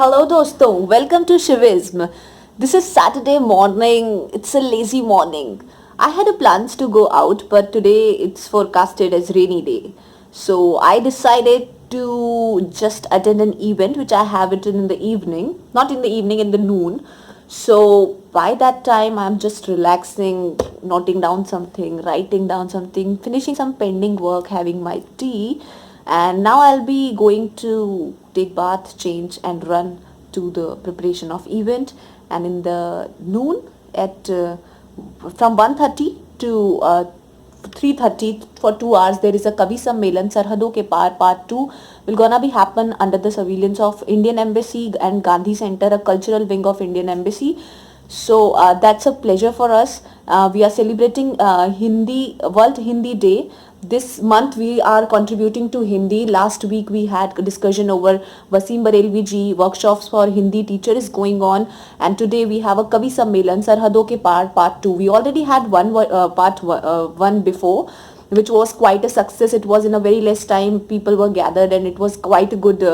Hello dosto, welcome to Shivism. This is Saturday morning. It's a lazy morning. I had a plans to go out, but today it's forecasted as rainy day. So I decided to just attend an event which I have it in the evening, not in the evening, in the noon. So by that time I'm just relaxing, noting down something, writing down something, finishing some pending work, having my tea, and now I'll be going to take bath, change and run to the preparation of event. And in the noon at from 1:30 to 3:30 for 2 hours there is a Kavi Sammelan Sarhadon ke Paar Part 2 will gonna be happen under the surveillance of Indian Embassy and Gandhi Center, a cultural wing of Indian Embassy. So that's a pleasure for us. We are celebrating Hindi World Hindi Day. This month we are contributing to Hindi. Last week we had a discussion over Wasim Barelvi ji. Workshops for Hindi teacher is going on, and today we have a Kavi Sammelan Sarhadon ke Part 2. We already had one before, which was quite a success. It was in a very less time. People were gathered, and it was quite a good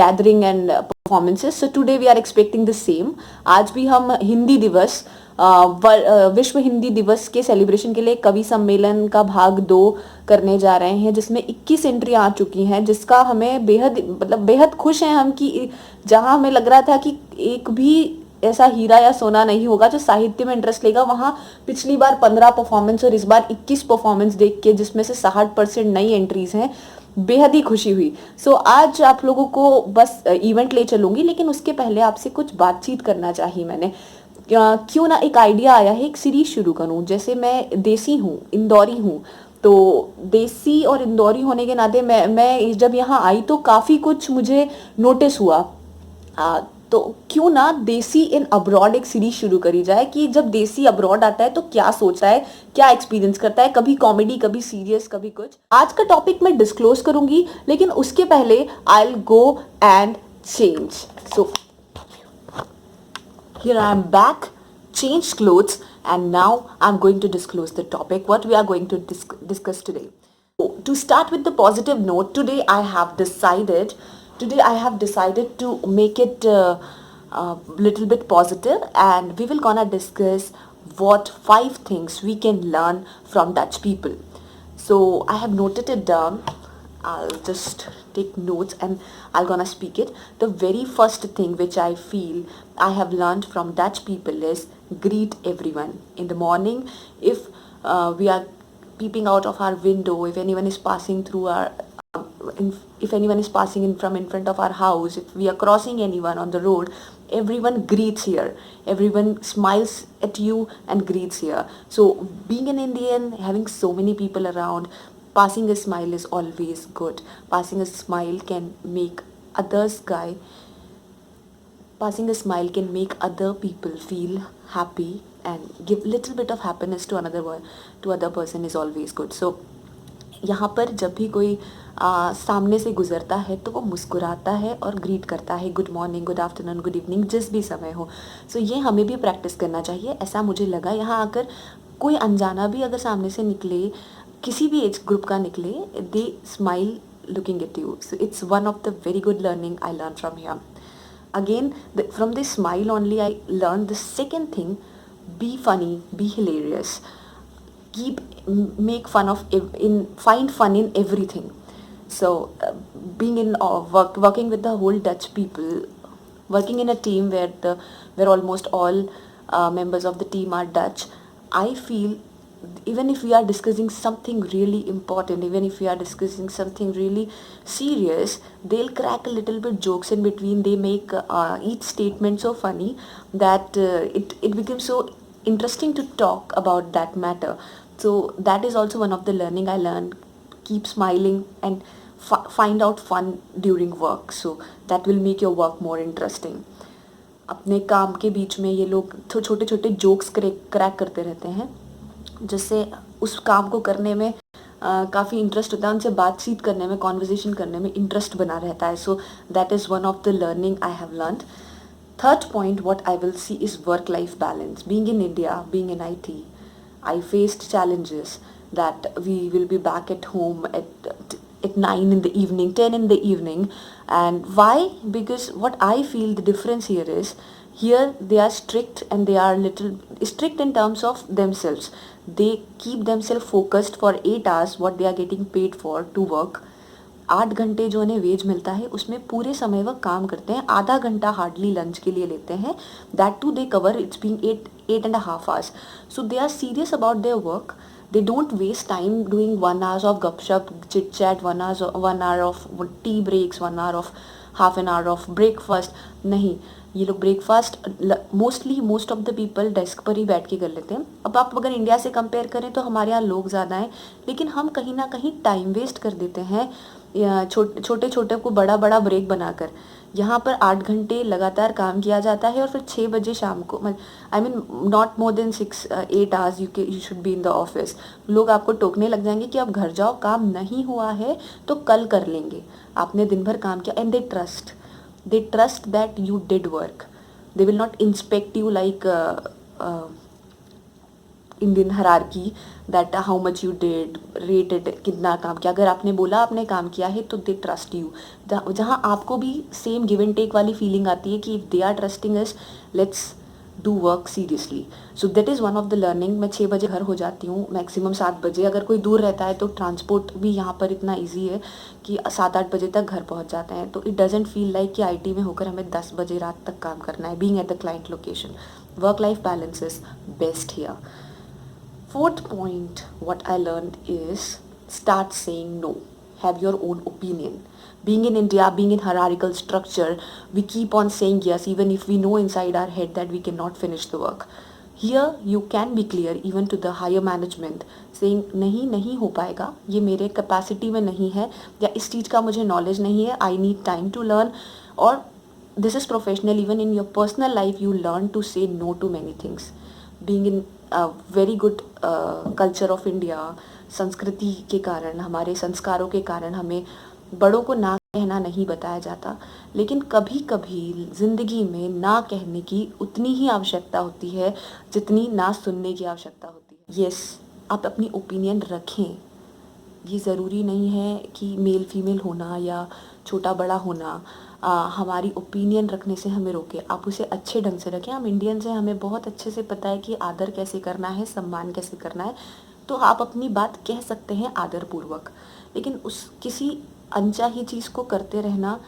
gathering and performances. So today we are expecting the same. आज भी हम हिंदी दिवस विश्व हिंदी दिवस के celebration के लिए कवि सम्मेलन का भाग 2 करने जा रहे हैं, जिसमें 21 एंट्री आ चुकी हैं, जिसका हमें बेहद खुश हैं हम कि जहां हमें लग रहा था कि एक भी ऐसा हीरा या सोना नहीं होगा जो साहित्य में इंटरेस्ट लेगा, वहां पिछली बार 15 परफॉर्मेंस और इस बार 21 परफॉर्मेंस देख के, जिसमें से 60% नई एंट्रीज हैं, बेहद ही खुशी हुई. सो आज आप लोगों को बस इवेंट ले चलूंगी, लेकिन उसके पहले आपसे कुछ बातचीत करना चाहिए. मैंने क्यों ना एक आइडिया आया है, एक सीरीज शुरू करूं. जैसे मैं देसी हूँ, इंदौरी हूँ, तो देसी और इंदौरी होने के नाते मैं जब यहाँ आई तो काफ़ी कुछ मुझे नोटिस हुआ. तो क्यों ना देसी इन अब्रॉड एक सीरीज शुरू करी जाए कि जब देसी अब्रॉड आता है तो क्या सोचता है, क्या एक्सपीरियंस करता है, कभी कॉमेडी, कभी सीरियस, कभी कुछ. आज का टॉपिक मैं डिस्क्लोज करूंगी, लेकिन उसके पहले I will go and change. So here I am back, changed clothes, and now I'm going to disclose the topic, what we are going to discuss today. So, to start with the positive note, today I have decided to make it a little bit positive, and we will gonna discuss what 5 things we can learn from Dutch people. So I have noted it down. I'll just take notes and I'll gonna speak it. The very first thing which I feel I have learned from Dutch people is greet everyone in the morning. If we are peeping out of our window, if anyone is passing through our if anyone is passing in front of our house, if we are crossing anyone on the road, everyone greets here, everyone smiles at you and greets here. So being an Indian, having so many people around, passing a smile is always good. Passing a smile can make passing a smile can make other people feel happy and give little bit of happiness to other person is always good. So यहाँ पर जब भी कोई सामने से गुजरता है तो वो मुस्कुराता है और ग्रीट करता है, good morning, good afternoon, good evening, जिस भी समय हो. सो ये हमें भी प्रैक्टिस करना चाहिए, ऐसा मुझे लगा. यहाँ आकर कोई अनजाना भी अगर सामने से निकले, किसी भी एज ग्रुप का निकले, दे smile looking at you. So it's one of the very good learning I learned from here. Again, from this smile only I learned the second thing: be funny, be hilarious, make fun of find fun in everything. So being in working with the whole Dutch people, working in a team where almost all members of the team are Dutch, I feel even if we are discussing something really important, even if we are discussing something really serious, they'll crack a little bit jokes in between. They make each statement so funny that it becomes so interesting to talk about that matter. So that is also one of the learning I learned. Keep smiling and find out fun during work. So that will make your work more interesting. अपने काम के बीच में ये लोग छोटे छोटे jokes crack करते रहते हैं, जिससे उस काम को करने में काफ़ी इंटरेस्ट होता है, उनसे बातचीत करने में, कॉन्वर्जेशन करने में इंटरेस्ट बना रहता है. So that is one of the learning I have learned. Third point, what I will see is work-life balance. Being in India, being in IT, I faced challenges that we will be back at home at at 9 in the evening, 10 in the evening. And why? Because what I feel the difference here is, here they are strict and they are little strict in terms of themselves. They keep themselves focused for 8 hours what they are getting paid for to work. 8 घंटे जो उन्हें veg मिलता है उसमें पूरे समय वह काम करते हैं, आधा घंटा हार्डली लंच के लिए लेते हैं. That to they cover it's being 8.5 hours. So they are serious about their work. They don't waste time doing 1 hour of gupshup, chit chat, 1 hour of tea breaks, 1 hour of half an hour of breakfast. नहीं, ये लोग breakfast most of the people desk पर ही बैठ के कर लेते हैं. अब आप अगर इंडिया से कंपेयर करें तो हमारे यहाँ लोग ज़्यादा हैं, लेकिन हम कहीं ना कहीं टाइम वेस्ट कर देते हैं छोटे छोटे को बड़ा बड़ा ब्रेक बनाकर. यहाँ पर 8 घंटे लगातार काम किया जाता है और फिर 6 बजे शाम को, I mean not more than 6-8 hours you should be in the office. लोग आपको टोकने लग जाएंगे कि आप घर जाओ, काम नहीं हुआ है तो कल कर लेंगे, आपने दिन भर काम किया. And they trust that you did work. They will not inspect you like Indian hierarchy, that how much you did, rated कितना काम किया. अगर आपने बोला आपने काम किया है तो they trust you. जहाँ आपको भी सेम गिव एंड टेक वाली फीलिंग आती है कि if they are trusting us, let's do work seriously. So that is one of the learning. मैं 6 बजे घर हो जाती हूँ, मैक्सिमम 7 बजे. अगर कोई दूर रहता है तो ट्रांसपोर्ट भी यहाँ पर इतना ईजी है कि 7-8 बजे तक घर पहुँच जाते हैं. तो इट डजेंट फील लाइक कि IT में होकर हमें 10 बजे रात तक काम करना है. Being at the client location, work life balance is best here. Fourth point, what I learned is start saying no. Have your own opinion. Being in India, being in hierarchical structure, we keep on saying yes even if we know inside our head that we cannot finish the work. Here you can be clear even to the higher management saying नहीं हो पाएगा, ये मेरे capacity में नहीं है, या इस चीज़ का मुझे knowledge नहीं है, I need time to learn. और this is professional. Even in your personal life you learn to say no to many things. Being in very good culture of India, संस्कृति के कारण, हमारे संस्कारों के कारण हमें बड़ों को ना कहना नहीं बताया जाता. लेकिन कभी कभी ज़िंदगी में ना कहने की उतनी ही आवश्यकता होती है जितनी ना सुनने की आवश्यकता होती है. यस, आप अपनी ओपिनियन रखें. ये ज़रूरी नहीं है कि मेल फीमेल होना या छोटा बड़ा होना हमारी ओपिनियन रखने से हमें रोके. आप उसे अच्छे ढंग से रखें. हम इंडियन से, हमें बहुत अच्छे से पता है कि आदर कैसे करना है, सम्मान कैसे करना है. तो आप अपनी बात कह सकते हैं आदरपूर्वक, लेकिन उस किसी अनचाही चीज़ को करते रहना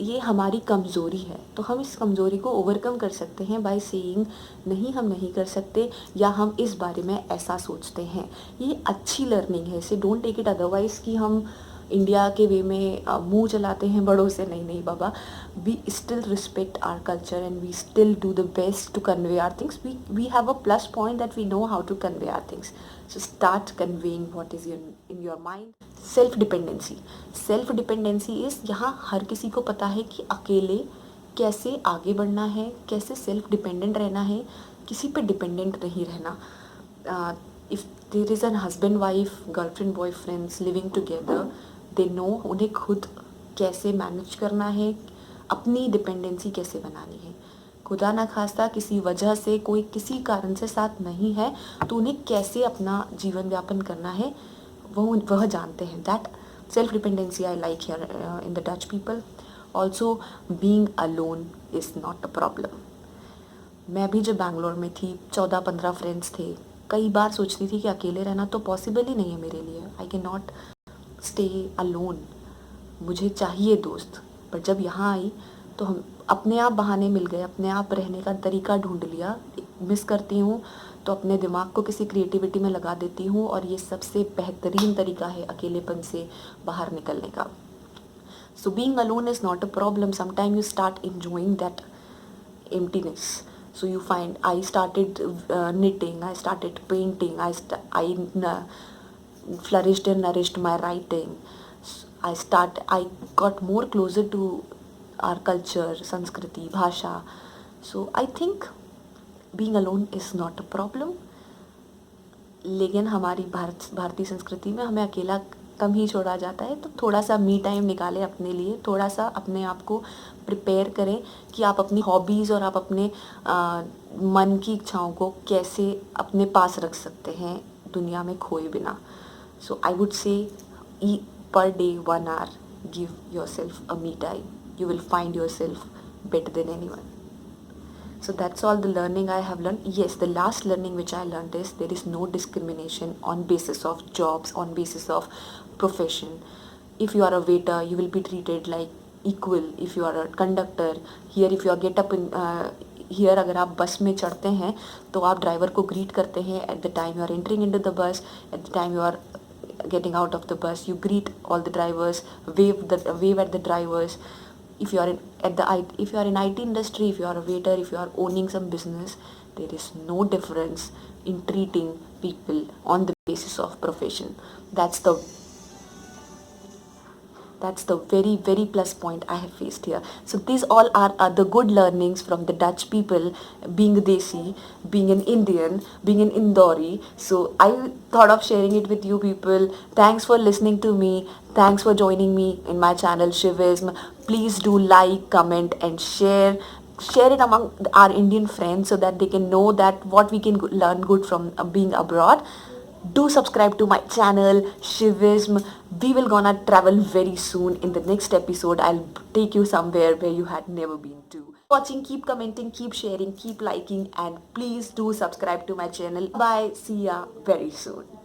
ये हमारी कमज़ोरी है. तो हम इस कमज़ोरी को ओवरकम कर सकते हैं बाय सेइंग नहीं, हम नहीं कर सकते, या हम इस बारे में ऐसा सोचते हैं. ये अच्छी लर्निंग है. इसे डोंट टेक इट अदरवाइज़ कि हम इंडिया के वे में मुंह चलाते हैं बड़ों से. नहीं बाबा, we still respect our culture and we still do the best to convey our things. We have a plus point that we know how to convey our things. So start conveying what is in your mind. Self dependency is, यहाँ हर किसी को पता है कि अकेले कैसे आगे बढ़ना है, कैसे सेल्फ डिपेंडेंट रहना है, किसी पे डिपेंडेंट नहीं रहना. If there is an husband wife, girlfriend boyfriends living together, they know उन्हें खुद कैसे मैनेज करना है, अपनी डिपेंडेंसी कैसे बनानी है. खुदा ना खास्ता किसी वजह से कोई किसी कारण से साथ नहीं है तो उन्हें कैसे अपना जीवन व्यापन करना है वह जानते हैं. That self dependency I like here in the Dutch people. Also being alone is not a problem. मैं भी जब बैंगलोर में थी, 14-15 फ्रेंड्स थे. कई बार सोचती थी कि अकेले रहना तो पॉसिबल ही नहीं है मेरे लिए. I can not stay alone, मुझे चाहिए दोस्त. पर जब यहाँ आई तो हम अपने आप बहाने मिल गए, अपने आप रहने का तरीका ढूंढ लिया. मिस करती हूँ तो अपने दिमाग को किसी क्रिएटिविटी में लगा देती हूँ, और ये सबसे बेहतरीन तरीका है अकेलेपन से बाहर निकलने का. So being alone is not a problem. Sometime you start enjoying that emptiness. So you find I started knitting, I started painting, I flourished and nourished my writing. I got more closer to our culture, Sanskriti, Bhasha. So I think being alone is not a problem. लेकिन हमारी भारतीय संस्कृति में हमें अकेला कम ही छोड़ा जाता है. तो थोड़ा सा मी टाइम निकालें अपने लिए, थोड़ा सा अपने आप को प्रिपेयर करें कि आप अपनी हॉबीज़ और आप अपने मन की इच्छाओं को कैसे अपने पास रख सकते हैं दुनिया में खोए बिना. So I would say per day 1 hour, give yourself a me time. You will find yourself better than anyone. So that's all the learning I have learned. Yes, the last learning which I learned is there is no discrimination on basis of jobs, on basis of profession. If you are a waiter, you will be treated like equal. If you are a conductor, here if you are get up in here अगर आप बस में चढ़ते हैं तो आप driver को greet करते हैं at the time you are entering into the bus, at the time you are getting out of the bus, you greet all the drivers, wave at the drivers. If you are in if you are in IT industry, if you are a waiter, if you are owning some business, there is no difference in treating people on the basis of profession. That's the that's the very, very plus point I have faced here. So these all are the good learnings from the Dutch people, being a Desi, being an Indian, being an Indori. So I thought of sharing it with you people. Thanks for listening to me. Thanks for joining me in my channel Shivism. Please do like, comment and share it among our Indian friends so that they can know that what we can learn good from being abroad. Do subscribe to my channel Shivism. We will gonna travel very soon. In the next episode I'll take you somewhere where you had never been to. Watching, keep commenting, keep sharing, keep liking, and please do subscribe to my channel. Bye, see ya very soon.